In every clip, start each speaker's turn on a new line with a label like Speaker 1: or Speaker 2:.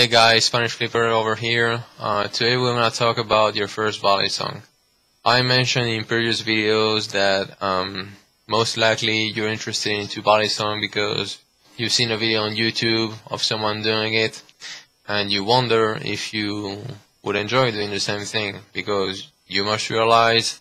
Speaker 1: Hey guys, SpanishFlipper over here. Today we're gonna talk about your first balisong. I mentioned in previous videos that most likely you're interested into balisong because you've seen a video on YouTube of someone doing it, and you wonder if you would enjoy doing the same thing, because you must realize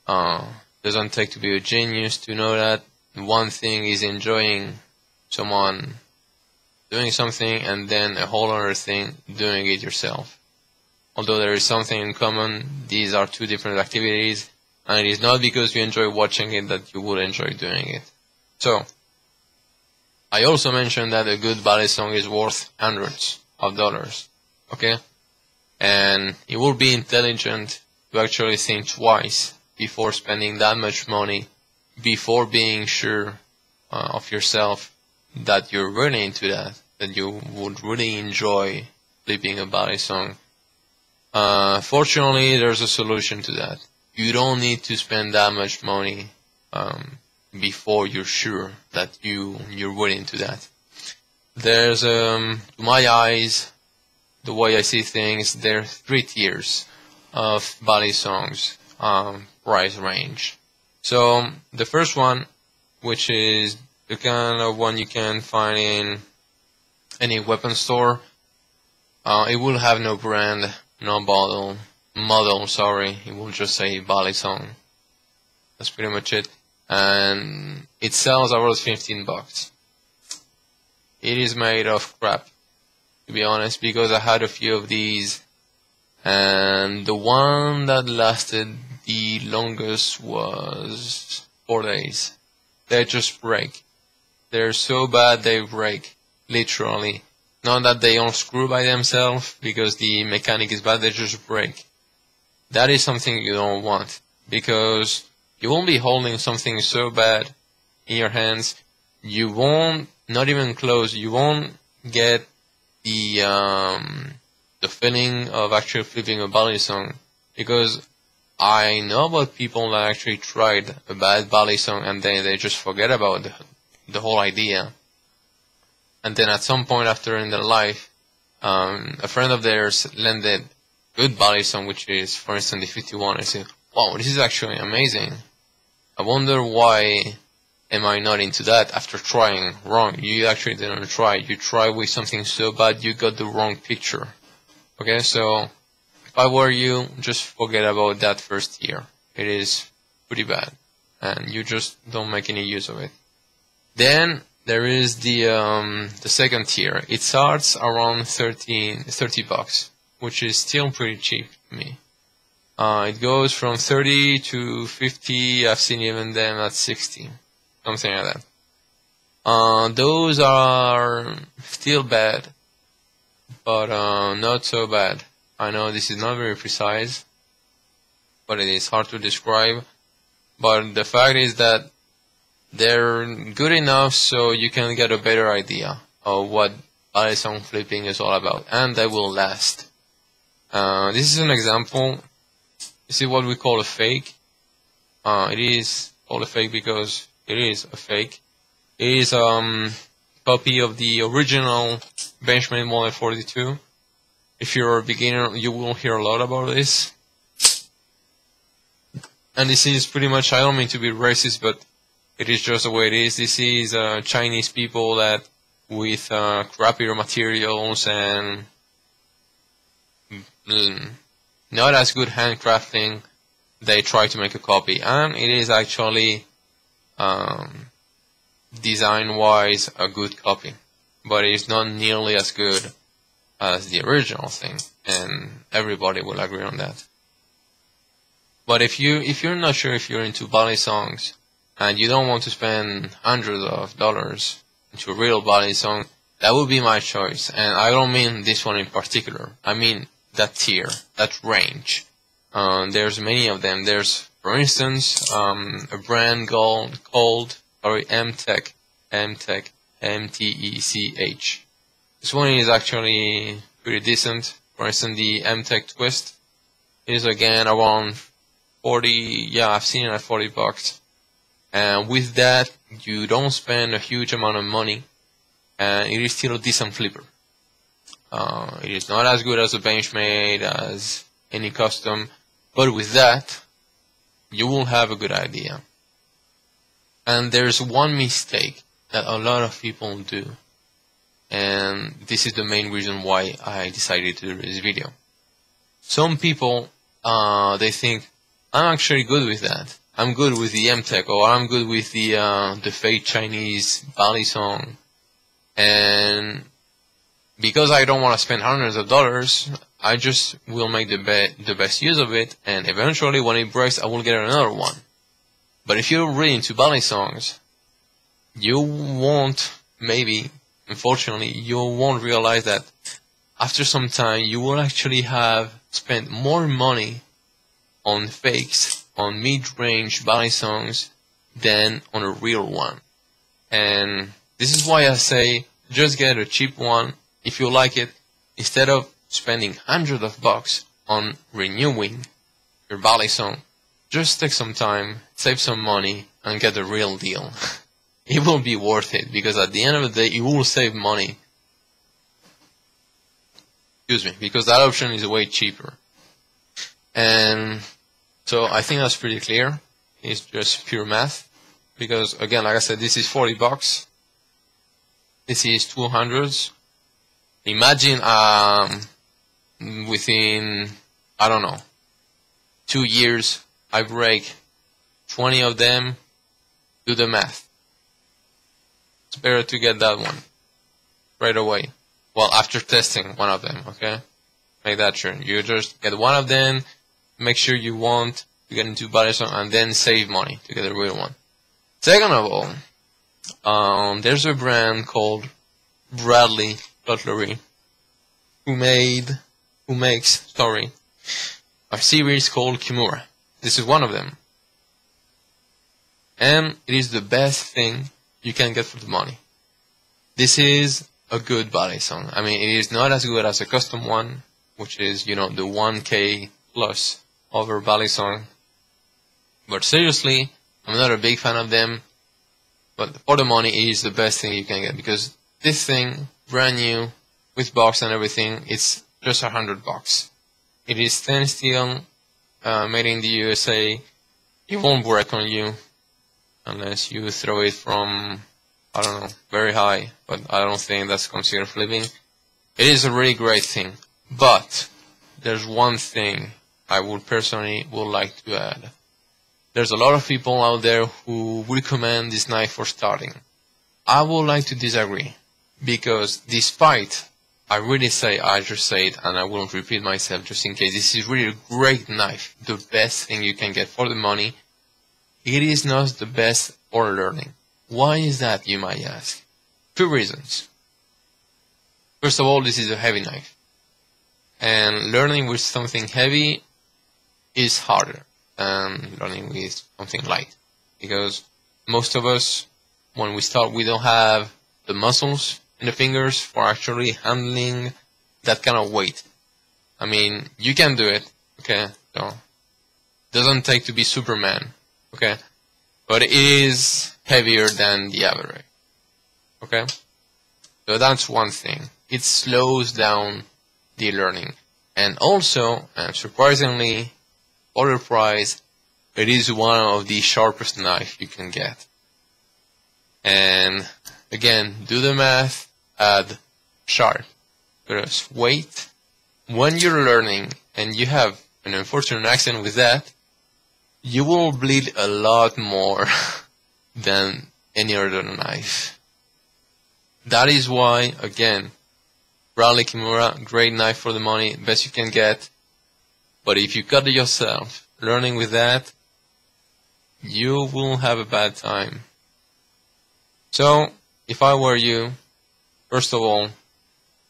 Speaker 1: doesn't take to be a genius to know that one thing is enjoying someone doing something, and then a whole other thing doing it yourself. Although there is something in common, these are two different activities, and it is not because you enjoy watching it that you will enjoy doing it. So, I also mentioned that a good balisong is worth hundreds of dollars, okay? And it will be intelligent to actually think twice before spending that much money, before being sure of yourself that you're really into that you would really enjoy flipping a balisong. Fortunately, there's a solution to that. You don't need to spend that much money before you're sure that you're really into that. There's, to my eyes, the way I see things, there are 3 tiers of balisongs price range. So the first one, which is the kind of one you can find in any weapon store, it will have no brand, no model, sorry, it will just say balisong. That's pretty much it. And it sells around 15 bucks. It is made of crap, to be honest, because I had a few of these, and the one that lasted the longest was 4 days. They just break. They're so bad they break, literally. Not that they unscrew by themselves because the mechanic is bad, they just break. That is something you don't want, because you won't be holding something so bad in your hands. You won't, not even close, you won't get the feeling of actually flipping a balisong, because I know about people that actually tried a bad balisong and then they just forget about the whole idea. And then at some point after in their life, a friend of theirs lended good balisong, which is, for instance, the 51. I said, wow, this is actually amazing. I wonder why am I not into that after trying wrong. You actually didn't try. You tried with something so bad you got the wrong picture. Okay, so if I were you, just forget about that first tier. It is pretty bad, and you just don't make any use of it. Then there is the second tier. It starts around 30 bucks, which is still pretty cheap to me. It goes from 30 to 50. I've seen even them at 60, something like that. Those are still bad, but not so bad. I know this is not very precise, but it is hard to describe. But the fact is that they're good enough so you can get a better idea of what balisong flipping is all about, and they will last. This is an example. You see what we call a fake? It is called a fake because it is a fake. It is a copy of the original benchmade model 42. If you're a beginner, you will hear a lot about this. And this is pretty much, I don't mean to be racist, but it is just the way it is. This is Chinese people that, with crappier materials and not as good handcrafting, they try to make a copy. And it is actually, design-wise, a good copy. But it is not nearly as good as the original thing, and everybody will agree on that. But if you're not sure if you're into balisongs, and you don't want to spend hundreds of dollars into a real balisong, that would be my choice. And I don't mean this one in particular. I mean that tier, that range. There's many of them. There's, for instance, a brand called mtech, mtech. This one is actually pretty decent. For instance, the mtech twist is again around 40. Yeah, I've seen it at 40 bucks. And with that, you don't spend a huge amount of money, and it is still a decent flipper. It is not as good as a benchmade, as any custom, but with that, you will have a good idea. And there's one mistake that a lot of people do, and this is the main reason why I decided to do this video. Some people, they think, I'm actually good with that. I'm good with the mtech, or I'm good with the fake Chinese balisong, and because I don't want to spend hundreds of dollars, I just will make the best use of it, and eventually when it breaks, I will get another one. But if you're really into balisongs, you won't, maybe, unfortunately, you won't realize that after some time, you will actually have spent more money on fakes, on mid-range balisongs, than on a real one. And this is why I say, just get a cheap one if you like it, instead of spending hundreds of bucks on renewing your balisong. Just take some time, save some money, and get the real deal. It will be worth it, because at the end of the day, you will save money. Excuse me, because that option is way cheaper. And so I think that's pretty clear. It's just pure math. Because again, like I said, this is 40 bucks. This is 200s. Imagine within, I don't know, 2 years, I break 20 of them. Do the math. It's better to get that one right away. Well, after testing one of them, okay? Make that sure. You just get one of them, make sure you want to get into balisong, and then save money to get a real one. Second of all, there's a brand called Bradley Cutlery who makes a series called Kimura. This is one of them. And it is the best thing you can get for the money. This is a good balisong. I mean, it is not as good as a custom one, which is, you know, the 1K plus over balisong. But seriously, I'm not a big fan of them. But for the money, it is the best thing you can get, because this thing, brand new, with box and everything, it's just $100. It is stainless steel, made in the USA. It won't break on you unless you throw it from, I don't know, very high, but I don't think that's considered flipping. It is a really great thing, but there's one thing I would personally like to add. There's a lot of people out there who recommend this knife for starting. I would like to disagree, because despite I just say it, and I won't repeat myself just in case, this is really a great knife, the best thing you can get for the money, it is not the best for learning. Why is that, you might ask? 2 reasons. First of all, this is a heavy knife, and learning with something heavy is harder than learning with something light, because most of us, when we start, we don't have the muscles in the fingers for actually handling that kind of weight. I mean, you can do it, okay, so doesn't take to be Superman, okay, but it is heavier than the average, okay, so that's one thing. It slows down the learning, and also, and surprisingly, for the price, it is one of the sharpest knives you can get. And again, do the math, add sharp, because weight, when you're learning and you have an unfortunate accident with that, you will bleed a lot more than any other knife. That is why, again, Bradley Kimura, great knife for the money, best you can get. But if you cut it yourself, learning with that, you will have a bad time. So, if I were you, first of all,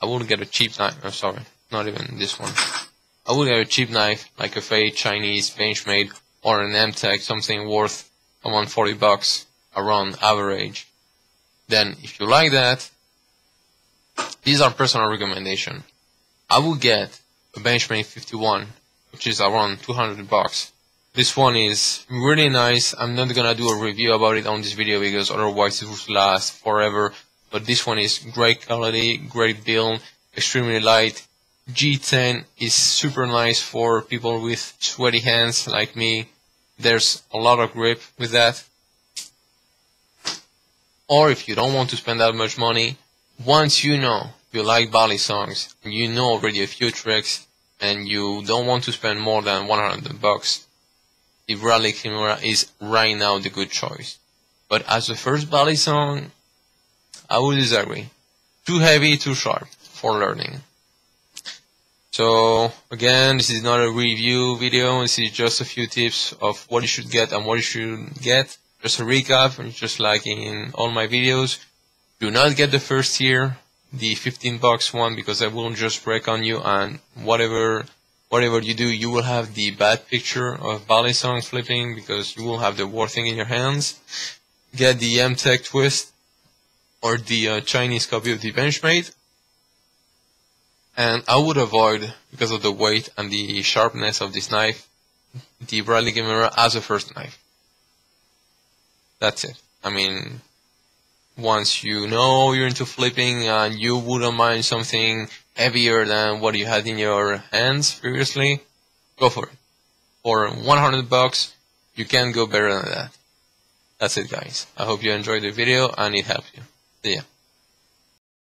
Speaker 1: I would get a cheap knife. Oh, sorry, not even this one. I would get a cheap knife, like a fake Chinese benchmade or an mtech, something worth around 40 bucks, around average. Then, if you like that, these are personal recommendation. I would get a benchmade 51, which is around 200 bucks. This one is really nice. I'm not gonna do a review about it on this video because otherwise it would last forever. But this one is great quality, great build, extremely light. G10 is super nice for people with sweaty hands like me. There's a lot of grip with that. Or if you don't want to spend that much money, once you know you like balisongs and you know already a few tricks and you don't want to spend more than 100 bucks, the Bradley camera is right now the good choice. But as the first balisong, I would disagree. Too heavy, too sharp for learning. So again, this is not a review video, this is just a few tips of what you should get and what you should get. Just a recap, just like in all my videos. Do not get the first tier, the 15 bucks one, because I will just break on you, and whatever you do, you will have the bad picture of balisong flipping because you will have the worst thing in your hands. Get the mtech twist or the Chinese copy of the benchmade. And I would avoid, because of the weight and the sharpness of this knife, the Bradley camera as a first knife. That's it. I mean, once you know you're into flipping and you wouldn't mind something heavier than what you had in your hands previously, go for it. For 100 bucks, you can't go better than that. That's it, guys. I hope you enjoyed the video and it helped you. See ya.